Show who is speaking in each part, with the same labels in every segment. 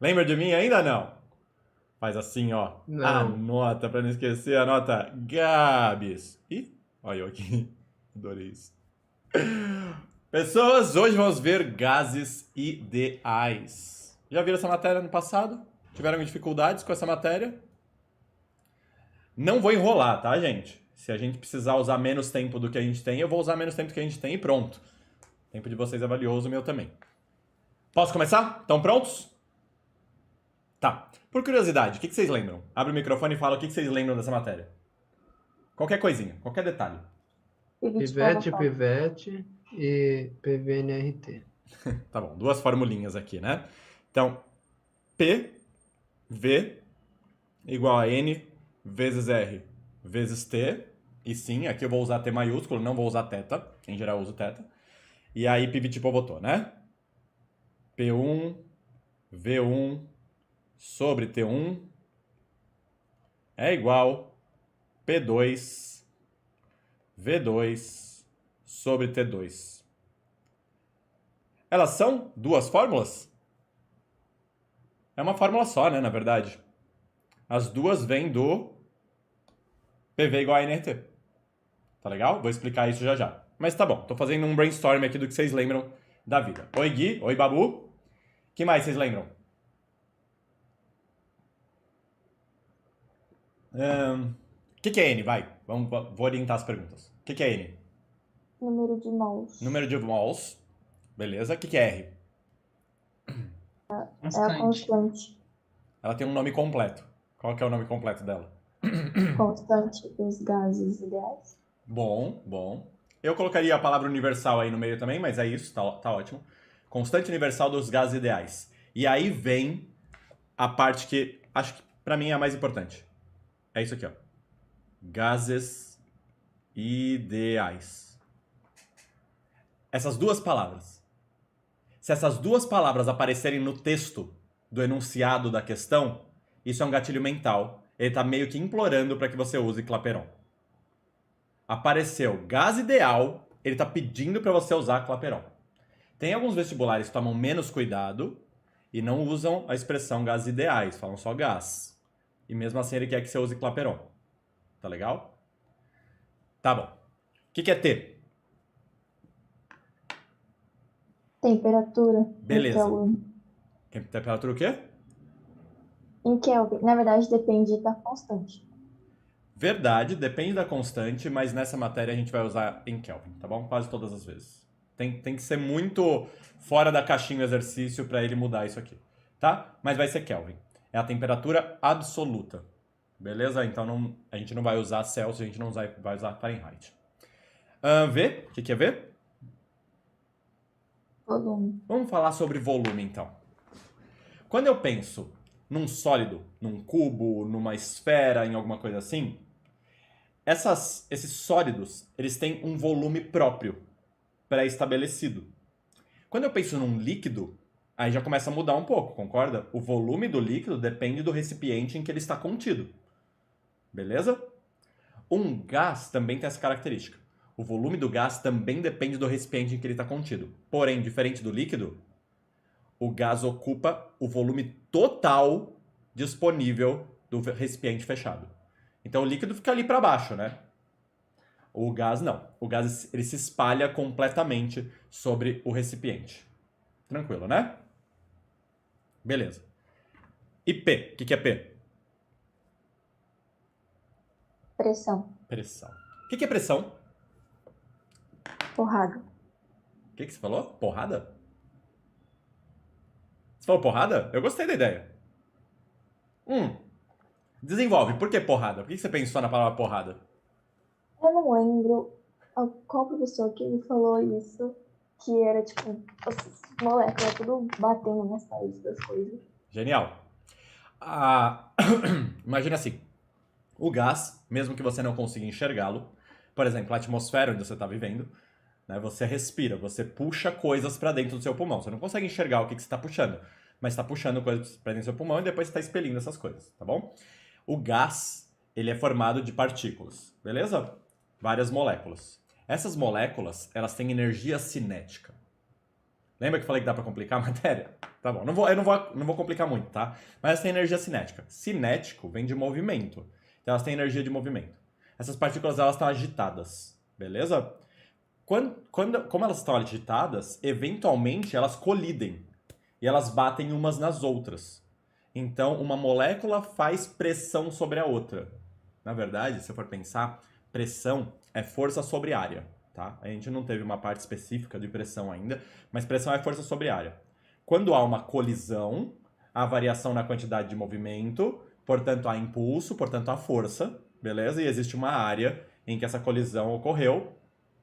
Speaker 1: Lembra de mim ainda não? Faz assim, ó.
Speaker 2: Não.
Speaker 1: Anota, pra não esquecer, anota Gabs. Ih, olha eu aqui. Adorei isso. Pessoas, hoje vamos ver gases ideais. Já viram essa matéria no passado? Tiveram dificuldades com essa matéria? Não vou enrolar, tá, gente? Se a gente precisar usar menos tempo do que a gente tem, eu vou usar menos tempo do que a gente tem e pronto. O tempo de vocês é valioso, o meu também. Posso começar? Estão prontos? Tá. Por curiosidade, o que vocês lembram? Abre o microfone e fala o que vocês lembram dessa matéria. Qualquer coisinha, qualquer detalhe.
Speaker 3: Pivete
Speaker 2: Pivete,
Speaker 3: prova.
Speaker 2: pivete e PVNRT.
Speaker 1: Tá bom, duas formulinhas aqui, né? Então, P, V, igual a N vezes R vezes T. E sim, aqui eu vou usar T maiúsculo, não vou usar θ. Em geral eu uso θ. E aí pivete pivotou, né? P1, V1 sobre T1 é igual P2, V2 sobre T2. Elas são duas fórmulas? É uma fórmula só, né, na verdade. As duas vêm do PV igual a NRT. Tá legal? Vou explicar isso já já. Mas tá bom, tô fazendo um brainstorm aqui do que vocês lembram da vida. Oi, Gui. Oi, Babu. O que mais vocês lembram? O que é N? Vai. Vou orientar as perguntas. O que é N?
Speaker 3: Número de mols.
Speaker 1: Número de mols. Beleza. O que é R?
Speaker 3: É a constante.
Speaker 1: Ela tem um nome completo. Qual que é o nome completo dela?
Speaker 3: Constante dos gases ideais.
Speaker 1: Bom, bom. Eu colocaria a palavra universal aí no meio também, mas é isso, tá ótimo. Constante universal dos gases ideais. E aí vem a parte que acho que pra mim é a mais importante. É isso aqui, ó. Gases ideais. Essas duas palavras. Se essas duas palavras aparecerem no texto do enunciado da questão, isso é um gatilho mental. Ele tá meio que implorando para que você use Clapeyron. Apareceu gás ideal, ele tá pedindo para você usar Clapeyron. Tem alguns vestibulares que tomam menos cuidado e não usam a expressão gases ideais, falam só gás. E mesmo assim ele quer que você use Clapeyron. Tá legal? Tá bom. O que é T?
Speaker 3: Temperatura.
Speaker 1: Beleza.
Speaker 3: Em Kelvin.
Speaker 1: Temperatura o quê?
Speaker 3: Em Kelvin. Na verdade, depende da constante.
Speaker 1: Verdade, depende da constante, mas nessa matéria a gente vai usar em Kelvin, tá bom? Quase todas as vezes. Tem que ser muito fora da caixinha o exercício para ele mudar isso aqui, tá? Mas vai ser Kelvin. É a temperatura absoluta, beleza? Então a gente não vai usar Celsius, a gente não vai usar Fahrenheit. V, o que é V?
Speaker 3: Volume.
Speaker 1: Vamos falar sobre volume, então. Quando eu penso num sólido, num cubo, numa esfera, em alguma coisa assim, esses sólidos, eles têm um volume próprio, pré-estabelecido. Quando eu penso num líquido, aí já começa a mudar um pouco, concorda? O volume do líquido depende do recipiente em que ele está contido. Beleza? Um gás também tem essa característica. O volume do gás também depende do recipiente em que ele está contido. Porém, diferente do líquido, o gás ocupa o volume total disponível do recipiente fechado. Então o líquido fica ali para baixo, né? O gás não. O gás ele se espalha completamente sobre o recipiente. Tranquilo, né? Beleza. E P? O que é P?
Speaker 3: Pressão.
Speaker 1: Pressão. O que é pressão?
Speaker 3: Porrada.
Speaker 1: O que você falou? Porrada? Você falou porrada? Eu gostei da ideia. Desenvolve. Por que porrada? Por que você pensou na palavra porrada?
Speaker 3: Eu não lembro qual professor que me falou isso, que era tipo, as moléculas tudo batendo nas paredes das coisas.
Speaker 1: Genial. Imagina assim. O gás, mesmo que você não consiga enxergá-lo, por exemplo, a atmosfera onde você está vivendo, né, você respira, você puxa coisas para dentro do seu pulmão. Você não consegue enxergar o que você está puxando, mas está puxando coisas para dentro do seu pulmão e depois está expelindo essas coisas, tá bom? O gás, ele é formado de partículas, beleza? Várias moléculas. Essas moléculas, elas têm energia cinética. Lembra que eu falei que dá pra complicar a matéria? Tá bom, eu não vou complicar muito, tá? Mas elas têm energia cinética. Cinético vem de movimento. Então elas têm energia de movimento. Essas partículas, elas estão agitadas, beleza? Como elas estão agitadas, eventualmente elas colidem. E elas batem umas nas outras. Então, uma molécula faz pressão sobre a outra. Na verdade, se eu for pensar, pressão é força sobre área. Tá? A gente não teve uma parte específica de pressão ainda, mas pressão é força sobre área. Quando há uma colisão, há variação na quantidade de movimento, portanto há impulso, portanto há força, beleza? E existe uma área em que essa colisão ocorreu,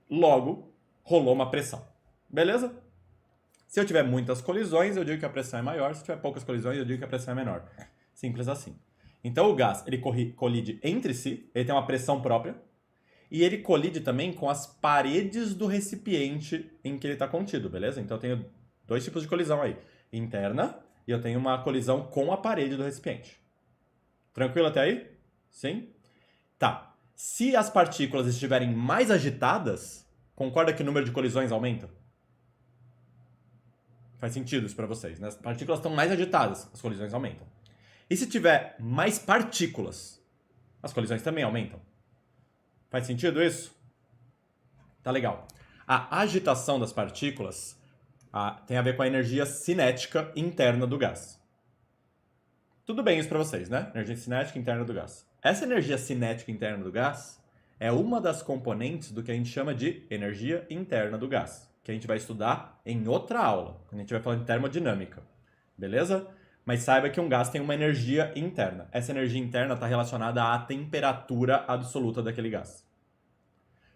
Speaker 1: logo rolou uma pressão, beleza? Se eu tiver muitas colisões, eu digo que a pressão é maior, se tiver poucas colisões, eu digo que a pressão é menor. Simples assim. Então o gás, ele colide entre si, ele tem uma pressão própria, e ele colide também com as paredes do recipiente em que ele está contido, beleza? Então eu tenho dois tipos de colisão aí. Interna e eu tenho uma colisão com a parede do recipiente. Tranquilo até aí? Sim? Tá. Se as partículas estiverem mais agitadas, concorda que o número de colisões aumenta? Faz sentido isso para vocês, né? As partículas estão mais agitadas, as colisões aumentam. E se tiver mais partículas, as colisões também aumentam. Faz sentido isso? Tá legal. A agitação das partículas tem a ver com a energia cinética interna do gás. Tudo bem isso para vocês, né? Energia cinética interna do gás. Essa energia cinética interna do gás é uma das componentes do que a gente chama de energia interna do gás, que a gente vai estudar em outra aula, quando a gente vai falar de termodinâmica. Beleza? Mas saiba que um gás tem uma energia interna. Essa energia interna está relacionada à temperatura absoluta daquele gás.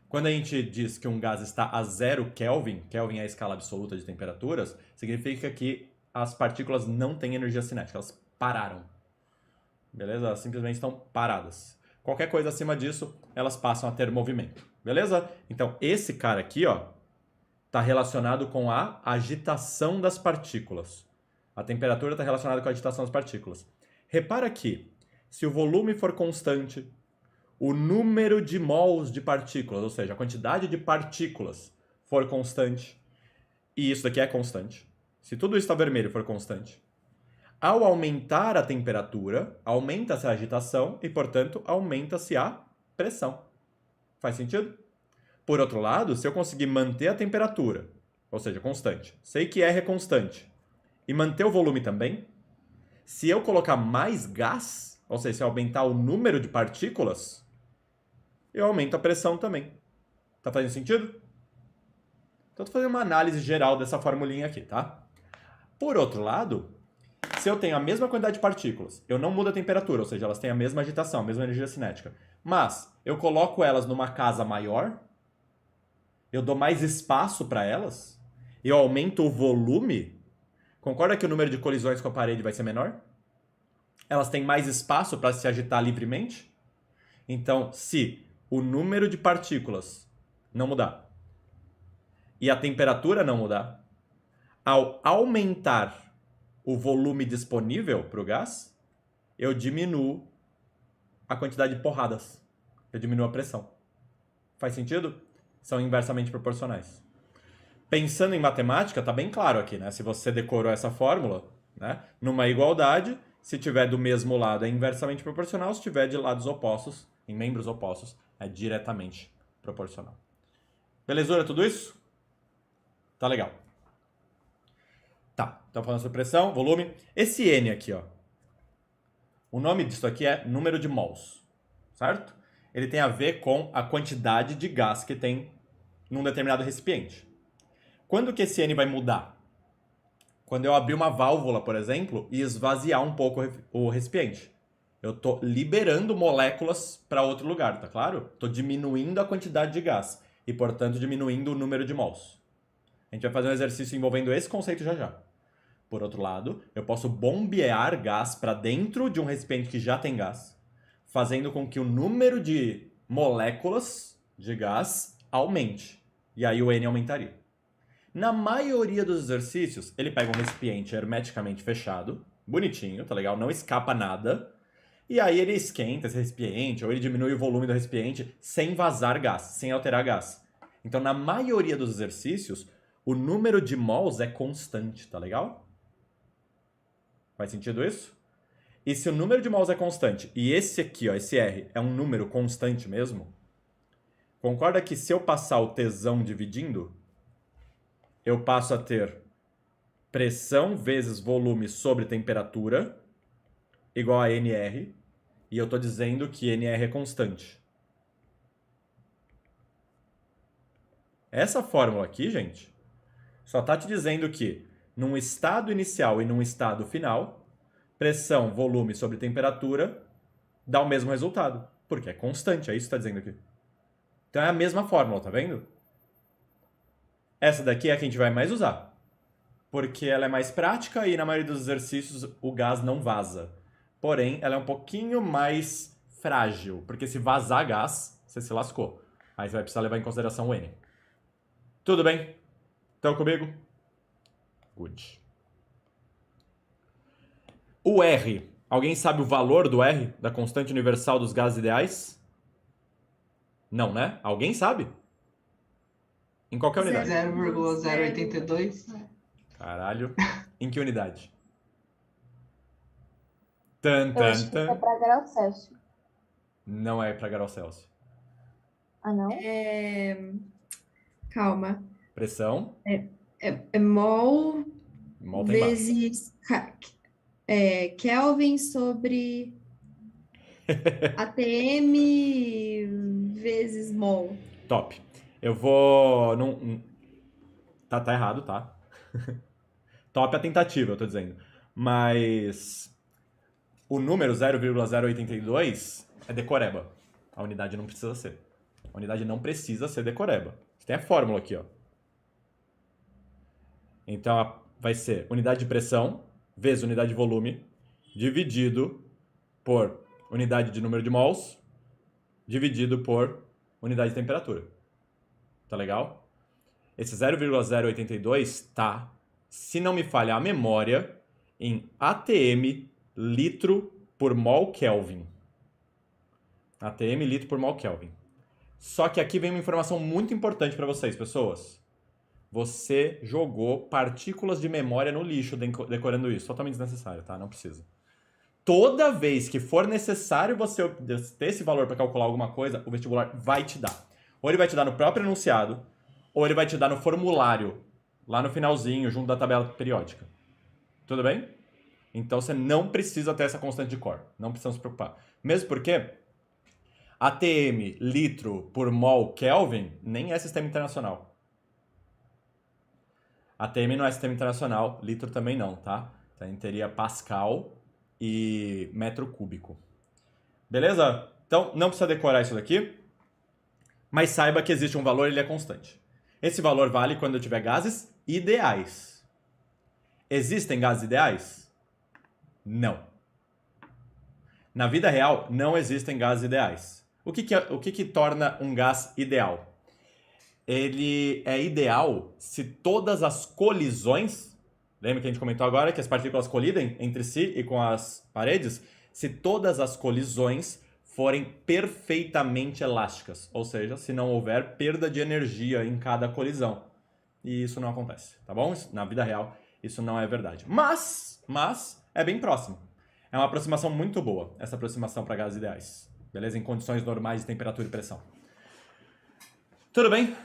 Speaker 1: Quando a gente diz que um gás está a 0 Kelvin, Kelvin é a escala absoluta de temperaturas, significa que as partículas não têm energia cinética, elas pararam. Beleza? Elas simplesmente estão paradas. Qualquer coisa acima disso, elas passam a ter movimento. Beleza? Então, esse cara aqui, ó, está relacionado com a agitação das partículas. A temperatura está relacionada com a agitação das partículas. Repara que, se o volume for constante, o número de mols de partículas, ou seja, a quantidade de partículas for constante, e isso daqui é constante, se tudo isso está vermelho e for constante, ao aumentar a temperatura, aumenta-se a agitação e, portanto, aumenta-se a pressão. Faz sentido? Por outro lado, se eu conseguir manter a temperatura, ou seja, constante, sei que R é constante, e manter o volume também, se eu colocar mais gás, ou seja, se eu aumentar o número de partículas, eu aumento a pressão também. Tá fazendo sentido? Então, estou fazendo uma análise geral dessa formulinha aqui, tá? Por outro lado, se eu tenho a mesma quantidade de partículas, eu não mudo a temperatura, ou seja, elas têm a mesma agitação, a mesma energia cinética, mas eu coloco elas numa casa maior, eu dou mais espaço para elas, eu aumento o volume, concorda que o número de colisões com a parede vai ser menor? Elas têm mais espaço para se agitar livremente? Então, se o número de partículas não mudar e a temperatura não mudar, ao aumentar o volume disponível para o gás, eu diminuo a quantidade de porradas. Eu diminuo a pressão. Faz sentido? São inversamente proporcionais. Pensando em matemática, tá bem claro aqui, né? Se você decorou essa fórmula, né? Numa igualdade, se tiver do mesmo lado é inversamente proporcional, se tiver de lados opostos, em membros opostos, é diretamente proporcional. Belezura tudo isso? Tá legal. Tá, então falando sobre pressão, volume. Esse N aqui, ó. O nome disso aqui é número de mols, certo? Ele tem a ver com a quantidade de gás que tem num determinado recipiente. Quando que esse N vai mudar? Quando eu abrir uma válvula, por exemplo, e esvaziar um pouco o recipiente. Eu estou liberando moléculas para outro lugar, tá claro? Estou diminuindo a quantidade de gás e, portanto, diminuindo o número de mols. A gente vai fazer um exercício envolvendo esse conceito já já. Por outro lado, eu posso bombear gás para dentro de um recipiente que já tem gás, fazendo com que o número de moléculas de gás aumente. E aí o N aumentaria. Na maioria dos exercícios, ele pega um recipiente hermeticamente fechado, bonitinho, tá legal? Não escapa nada. E aí ele esquenta esse recipiente, ou ele diminui o volume do recipiente sem vazar gás, sem alterar gás. Então, na maioria dos exercícios, o número de mols é constante, tá legal? Faz sentido isso? E se o número de mols é constante, e esse aqui, ó, esse R, é um número constante mesmo, concorda que se eu passar o tesão dividindo, eu passo a ter pressão vezes volume sobre temperatura igual a NR, e eu estou dizendo que NR é constante. Essa fórmula aqui, gente, só está te dizendo que num estado inicial e num estado final, pressão, volume sobre temperatura dá o mesmo resultado, porque é constante, é isso que está dizendo aqui. Então é a mesma fórmula, tá vendo? Essa daqui é a que a gente vai mais usar, porque ela é mais prática e na maioria dos exercícios o gás não vaza. Porém, ela é um pouquinho mais frágil, porque se vazar gás, você se lascou. Aí você vai precisar levar em consideração o N. Tudo bem? Estão comigo? Good. O R. Alguém sabe o valor do R, da constante universal dos gases ideais? Não, né? Alguém sabe? Em qualquer unidade.
Speaker 2: 0,082.
Speaker 1: Caralho. Em que unidade?
Speaker 3: Eu acho que é pra grau Celsius.
Speaker 1: Não é para graus Celsius.
Speaker 3: Ah, não?
Speaker 4: Calma.
Speaker 1: Pressão.
Speaker 4: É mol
Speaker 1: Mol tá embaixo.
Speaker 4: vezes Kelvin sobre ATM vezes mol.
Speaker 1: Top. Eu vou... Tá errado, tá? Top é a tentativa, eu tô dizendo. Mas o número 0,082 é decoreba. A unidade não precisa ser. A unidade não precisa ser decoreba. Você tem a fórmula aqui, ó. Então vai ser unidade de pressão vezes unidade de volume dividido por unidade de número de mols dividido por unidade de temperatura. Tá legal? Esse 0,082 tá, se não me falha a memória, em ATM litro por mol Kelvin. ATM litro por mol Kelvin. Só que aqui vem uma informação muito importante para vocês, pessoas. Você jogou partículas de memória no lixo decorando isso. Totalmente desnecessário, tá? Não precisa. Toda vez que for necessário você ter esse valor para calcular alguma coisa, o vestibular vai te dar. Ou ele vai te dar no próprio enunciado, ou ele vai te dar no formulário, lá no finalzinho, junto da tabela periódica. Tudo bem? Então você não precisa ter essa constante de Core. Não precisa se preocupar. Mesmo porque ATM, litro por mol Kelvin, nem é sistema internacional. ATM não é sistema internacional, litro também não, tá? Então teria Pascal e metro cúbico. Beleza? Então não precisa decorar isso daqui, mas saiba que existe um valor e ele é constante. Esse valor vale quando eu tiver gases ideais. Existem gases ideais? Não. Na vida real, não existem gases ideais. O que torna um gás ideal? Ele é ideal se todas as colisões, lembra que a gente comentou agora que as partículas colidem entre si e com as paredes? Se todas as colisões forem perfeitamente elásticas, ou seja, se não houver perda de energia em cada colisão. E isso não acontece, tá bom? Na vida real, isso não é verdade. Mas é bem próximo. É uma aproximação muito boa, essa aproximação para gases ideais. Beleza? Em condições normais de temperatura e pressão. Tudo bem?